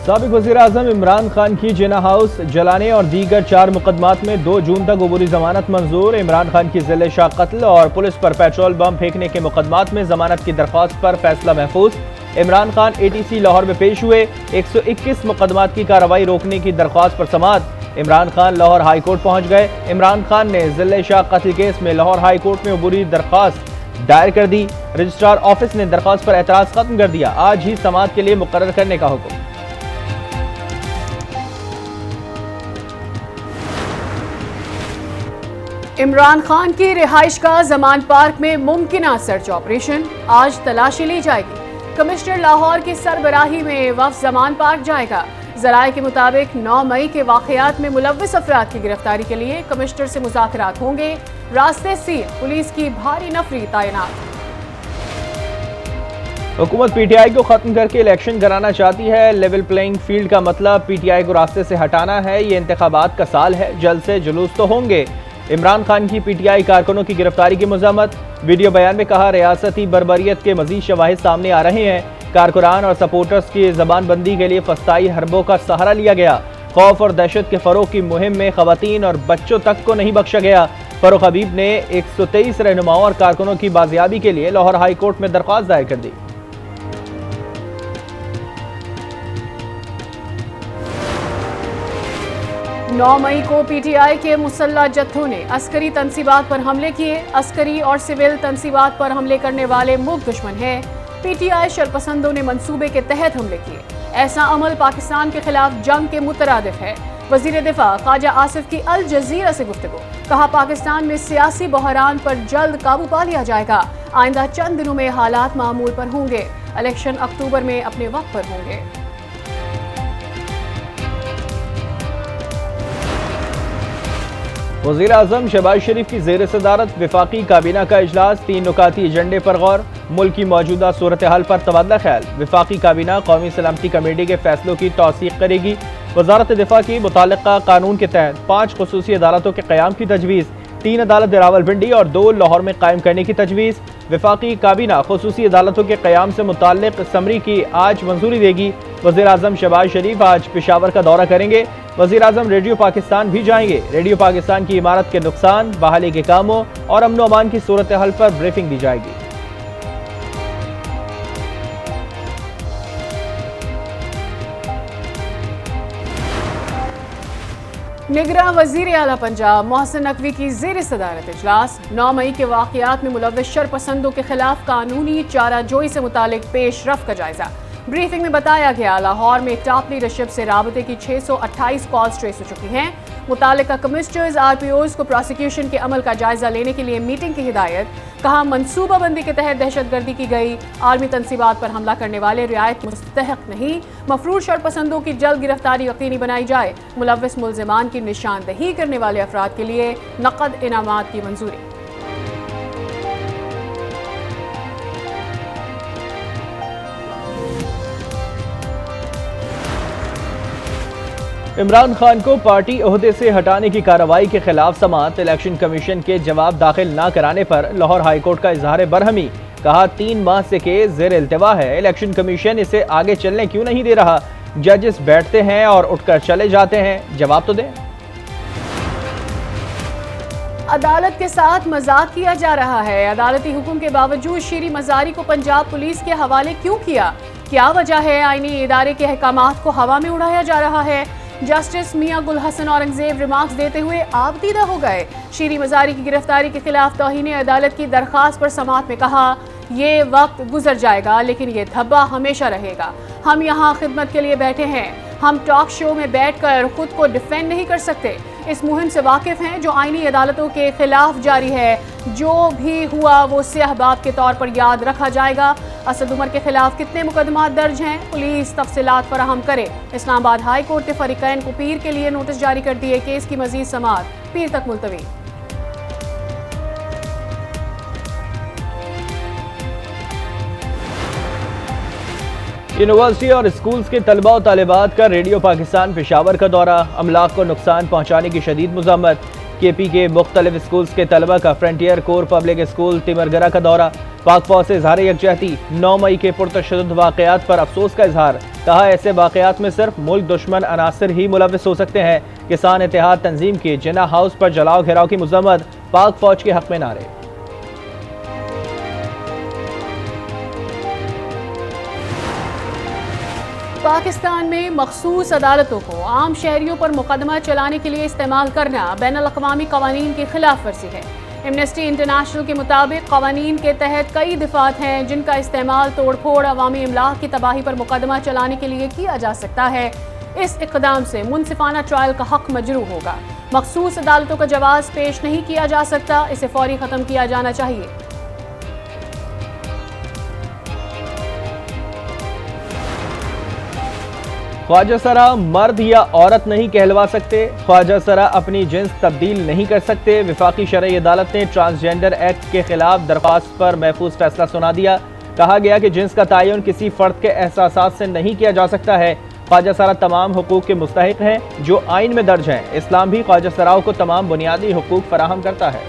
साबिक वज़ीर-ए-आज़म इमरान खान की जिना हाउस जलाने और दीगर 4 मुकदमात में 2 जून तक अबूरी जमानत मंजूर। इमरान खान की ज़िले शाह कत्ल और पुलिस पर पेट्रोल बम फेंकने के मुकदमात में जमानत की दरख्वास्त पर फैसला महफूज। इमरान खान ATC लाहौर में पेश हुए। 121 मुकदमात की कार्रवाई रोकने की दरख्वास्त पर समाअत। इमरान खान लाहौर हाई कोर्ट पहुंच गए। इमरान खान ने ज़िले शाह कत्ल केस में लाहौर हाई कोर्ट में अबूरी दरख्वास्त दायर कर दी। रजिस्ट्रार ऑफिस ने दरख्वास्त पर एतराज खत्म कर दिया। आज ही समाअत के लिए मुकर्रर करने का हुक्म। इमरान खान की रिहाइश का जमान पार्क में मुमकिना सर्च ऑपरेशन, आज तलाशी ली जाएगी। कमिश्नर लाहौर की सरबराही में वफ्द जमान पार्क जाएगा। जराये के मुताबिक 9 मई के वाकयात में मुलव्विस अफराद की गिरफ्तारी के लिए कमिश्नर से मुज़ाकरात होंगे। रास्ते सील, पुलिस की भारी नफरी तैनात। हुकूमत PTI को खत्म करके इलेक्शन कराना चाहती है। लेवल प्लेइंग फील्ड का मतलब PTI को रास्ते से हटाना है। ये इंतखाबात का साल है, जल्द से जुलूस तो होंगे। इमरान खान की PTI कारकुनों की गिरफ्तारी की मज़म्मत। वीडियो बयान में कहा, रियासती बर्बरियत के मजीद शवाहिद सामने आ रहे हैं। कारकुनान और सपोर्टर्स की जबानबंदी के लिए फस्ताई हरबों का सहारा लिया गया। खौफ और दहशत के फरोग की मुहिम में खवातीन और बच्चों तक को नहीं बख्शा गया। फरूख हबीब ने 123 रहनुमाओं और कारकुनों की बाजियाबी के लिए लाहौर हाई कोर्ट में दरख्वास्त दायर कर दी। 9 मई को PTI के मुसल्लह जत्थों ने अस्करी तनसीबात पर हमले किए। अस्करी और सिविल तनसीबात पर हमले करने वाले मुल्क दुश्मन है। PTI शरपसंदों ने मंसूबे के तहत हमले किए। ऐसा अमल पाकिस्तान के खिलाफ जंग के मुतरादिफ है। वजीर दिफा ख्वाजा आसिफ की अल जजीरा से गुफ्तगू, कहा पाकिस्तान में सियासी बहरान पर जल्द काबू पा लिया जाएगा। आइंदा चंद दिनों में हालात मामूल पर होंगे। इलेक्शन अक्टूबर में अपने वक्त पर होंगे। वज़ीर-ए-आज़म शहबाज शरीफ की ज़ेर सदारत वफाकी काबीना का इजलास। 3 नुकाती एजेंडे पर गौर। मुल्क की मौजूदा सूरत हाल पर तबादला ख्याल। वफाकी काबीना कौमी सलामती कमेटी के फैसलों की तौसीक करेगी। वजारत दिफा की मुताल्लिका कानून के तहत 5 खुसूसी अदालतों के क़याम की तजवीज़। 3 अदालत रावलपिंडी और 2 लाहौर में कायम करने की तजवीज़। वफाकी काबीना खुसूसी अदालतों के क़याम से मुताल्लिक समरी की आज मंजूरी देगी। वज़ीर-ए-आज़म शहबाज शरीफ आज पेशावर का दौरा करेंगे। वज़ीर-ए-आज़म रेडियो पाकिस्तान भी जाएंगे। रेडियो पाकिस्तान की इमारत के नुकसान, बहाली के कामों और अमन व अमान की सूरत हाल पर ब्रीफिंग दी जाएगी। निगरान वजीर आला पंजाब मोहसिन नकवी की ज़ेर सदारत इजलास। 9 मई के वाकयात में मुलव्विस शरपसंदों के खिलाफ कानूनी चाराजोई से मुतालिक पेशरफ का जायजा। ब्रीफिंग में बताया गया, लाहौर में टॉप लीडरशिप से राबते की 628 कॉल्स ट्रेस हो चुकी हैं। मुतालिका कमिश्नर्स RPOs को प्रोसिक्यूशन के अमल का जायजा लेने के लिए मीटिंग की हिदायत। कहा, मनसूबाबंदी के तहत दहशतगर्दी की गई। आर्मी तनसीबात पर हमला करने वाले रियायत के मुस्तहक नहीं। मफरूर शरपसंदों की जल्द गिरफ्तारी यकीनी बनाई जाए। मुलव्विस मुल्ज़िमान की निशानदही करने वाले अफराद के लिए नकद इनामात की मंजूरी। इमरान खान को पार्टी ओहदे से हटाने की कार्रवाई के खिलाफ समाअत। इलेक्शन कमीशन के जवाब दाखिल न कराने पर लाहौर हाई कोर्ट का इजहार बरहमी। कहा, 3 माह से केस ज़ेर इल्तिवा है। इलेक्शन कमीशन इसे आगे चलने क्यों नहीं दे रहा? जजेस बैठते हैं और उठकर चले जाते हैं, जवाब तो दें। अदालत के साथ मजाक किया जा रहा है। अदालती हुक्म के बावजूद शीरी मजारी को पंजाब पुलिस के हवाले क्यों किया? क्या वजह है? आईनी इदारे के अहकामात को हवा में उड़ाया जा रहा है। जस्टिस मियां गुल हसन औरंगजेब रिमार्क्स देते हुए आबदीदा हो गए। शीरी मजारी की गिरफ्तारी के खिलाफ तौहीन अदालत की दरखास्त पर समाअत में कहा, ये वक्त गुजर जाएगा लेकिन ये धब्बा हमेशा रहेगा। हम यहाँ खिदमत के लिए बैठे हैं। हम टॉक शो में बैठकर खुद को डिफेंड नहीं कर सकते। इस मुहिम से वाकिफ हैं जो आईनी अदालतों के खिलाफ जारी है। जो भी हुआ वो स्याह बाब के तौर पर याद रखा जाएगा। असद उमर के खिलाफ कितने मुकदमा दर्ज हैं, पुलिस तफसीलात फराहम करे। इस्लामाबाद हाई कोर्ट ने फरीकैन को पीर के लिए नोटिस जारी कर दिए। केस की मजीद समाअत पीर तक मुलतवी। यूनिवर्सिटी और स्कूल्स के तलबा और तालिबात का रेडियो पाकिस्तान पेशावर का दौरा। अमलाक को नुकसान पहुँचाने की शदीद मुज़म्मत। KP के मुख्तलिफ स्कूल्स के तलबा का frontier core public school Timergara का दौरा। पाक फौज से इजहार यकजहती। 9 मई के पुरतशद्दुद वाक़यात पर अफसोस का इजहार। कहा ऐसे वाक़यात में सिर्फ मुल्क दुश्मन अनासर ही मुलविस हो सकते हैं। किसान इत्तेहाद तंजीम की जिन्ना हाउस पर जलाओ घेराव की मजम्मत, पाक फौज के हक में नारे। पाकिस्तान में मखसूस अदालतों को आम शहरियों पर मुकदमा चलाने के लिए इस्तेमाल करना बैनुल-अक़वामी क़वानीन की खिलाफ वर्जी है। एमनेस्टी इंटरनेशनल के मुताबिक क़वानीन के तहत कई दफ़ात हैं जिनका इस्तेमाल तोड़फोड़, अवामी इमलाक की तबाही पर मुकदमा चलाने के लिए किया जा सकता है। इस इक़दाम से मुनसिफाना ट्रायल का हक मजरू होगा। मखसूस अदालतों का जवाब पेश नहीं किया जा सकता, इसे फौरी ख़त्म किया जाना चाहिए। ख्वाजा सरा मर्द या औरत नहीं कहलवा सकते। ख्वाजा सरा अपनी जिन्स तब्दील नहीं कर सकते। वफाकी शरई अदालत ने ट्रांसजेंडर एक्ट के खिलाफ दरख्वास्त पर महफूज फैसला सुना दिया। कहा गया कि जिन्स का तयन किसी फर्द के एहसासात से नहीं किया जा सकता है। ख्वाजा सरा तमाम हुकूक के मुस्तहिक हैं जो आइन में दर्ज हैं। इस्लाम भी ख्वाजा सराओं को तमाम बुनियादी हुकूक फराहम करता है।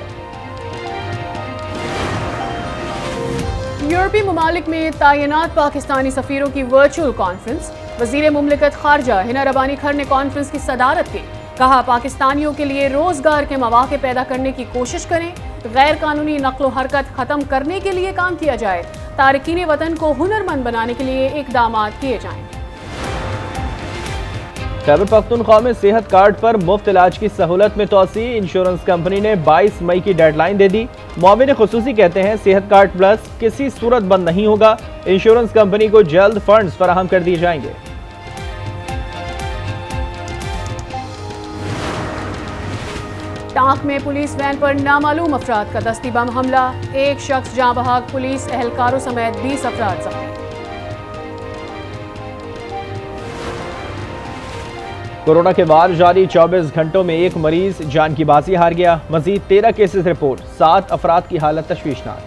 यूरोपीय ममालिक में तैनात पाकिस्तानी सफीरों की वर्चुअल कॉन्फ्रेंस। वज़ीर मुमलिकत खारजा हिना रबानी खर ने कॉन्फ्रेंस की सदारत की। कहा पाकिस्तानियों के लिए रोजगार के मौके पैदा करने की कोशिश करें, गैर कानूनी नक्लो हरकत खत्म करने के लिए काम किया जाए, तारकीन वतन को हुनरमंद बनाने के लिए इक़दाम किए जाएं। खैबर पख्तूनख्वा में सेहत कार्ड पर मुफ्त इलाज की सहूलत में तोसी। इंश्योरेंस कंपनी ने 22 मई की डेडलाइन दे दी। मुआविन खुसूसी कहते हैं सेहत कार्ड प्लस किसी सूरत बंद नहीं होगा। इंश्योरेंस कंपनी को जल्द फंड्स फराहम कर दिए जाएंगे। टांक में पुलिस वैन पर नामालूम अफराद का दस्ती बम हमला। एक शख्स जाँ बहक, पुलिस एहलकारों समेत 20 अफराद जख्मी। कोरोना के बाद जारी 24 घंटों में एक मरीज जान की बाजी हार गया। मजीद 13 केसेस रिपोर्ट, 7 अफराद की हालत तशवीशनाक।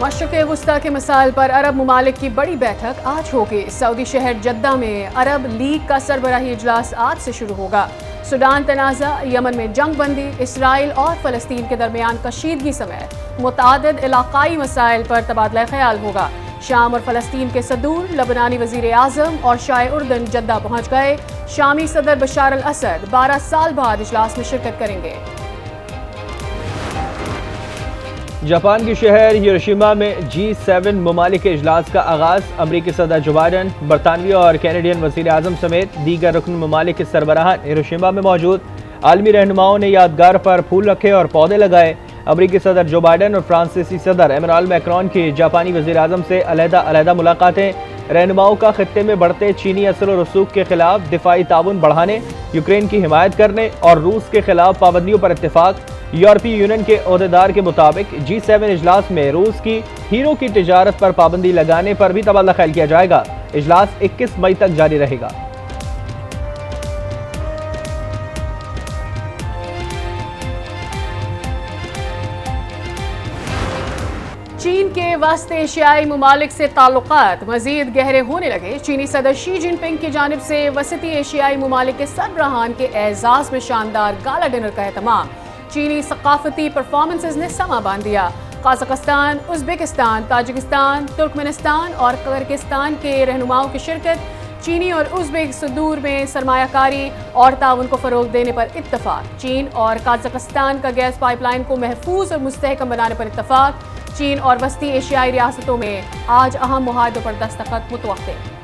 मशरिक़ वुस्ता के मसाइल पर अरब ममालिक की बड़ी बैठक आज होगी। सऊदी शहर जद्दा में अरब लीग का सरबराही इजलास आज से शुरू होगा। सूडान तनाज़ा, यमन में जंग बंदी, इसराइल और फ़लस्तीन के दरमियान कशीदगी समेत मुतादिद इलाकाई मसाइल पर तबादला ख्याल होगा। शाम और फ़लस्तीन के सदूर लबनानी वज़ीर आज़म और शाह उर्दन जद्दा पहुँच गए। शामी सदर बशार अल असद 12 साल बाद इजलास में शिरकत करेंगे। जापान के शहर हिरोशिमा में G7 ममालिक के इजलास का आगाज। अमरीकी सदर जो बाइडन, बरतानवी और कैनेडियन वज़ीर आज़म समेत दीगर रुकन ममालिक के सरबराहान हिरोशिमा में मौजूद। आलमी रहनुमाओं ने यादगार पर फूल रखे और पौधे लगाए। अमरीकी सदर जो बाइडन और फ्रांसीसी सदर एमेनुएल मैक्रोन की जापानी वज़ीर आज़म से अलहदा मुलाकातें। रहनुमाओं का खित्ते में बढ़ते चीनी असर और रसूख के खिलाफ दिफाई ताउन बढ़ाने, यूक्रेन की हिमायत करने और रूस के खिलाफ पाबंदियों पर इत्तेफाक। यूरोपीय यूनियन के ओहदेदार के मुताबिक G7 इजलास में रूस की हीरो की तिजारत पर पाबंदी लगाने पर भी तबादला ख्याल किया जाएगा। इजलास 21 मई तक जारी रहेगा। चीन के वस्त एशियाई ममालिक से ताल्लुकात मजीद गहरे होने लगे। चीनी सदर शी जिनपिंग की जानिब से वसती एशियाई ममालिक के सरबराहान के एजाज में शानदार गाला डिनर का एहतमाम। चीनी सकाफती परफॉर्मेंसेज ने समा बांध दिया। कजाकिस्तान, उज़्बेकिस्तान, ताजिकिस्तान, तुर्कमेनिस्तान और किर्गिस्तान के रहनुमाओं की शिरकत। चीनी और उज़्बेक सदूर में सरमायाकारी और ताउन को फ़रोग देने पर इत्तफाक। चीन और कजाकिस्तान का गैस पाइपलाइन को महफूज और मुस्तहकम बनाने पर इत्तफाक। चीन और वस्ती एशियाई रियासतों में आज अहम मुआहदों पर दस्तखत मुतवक्किल।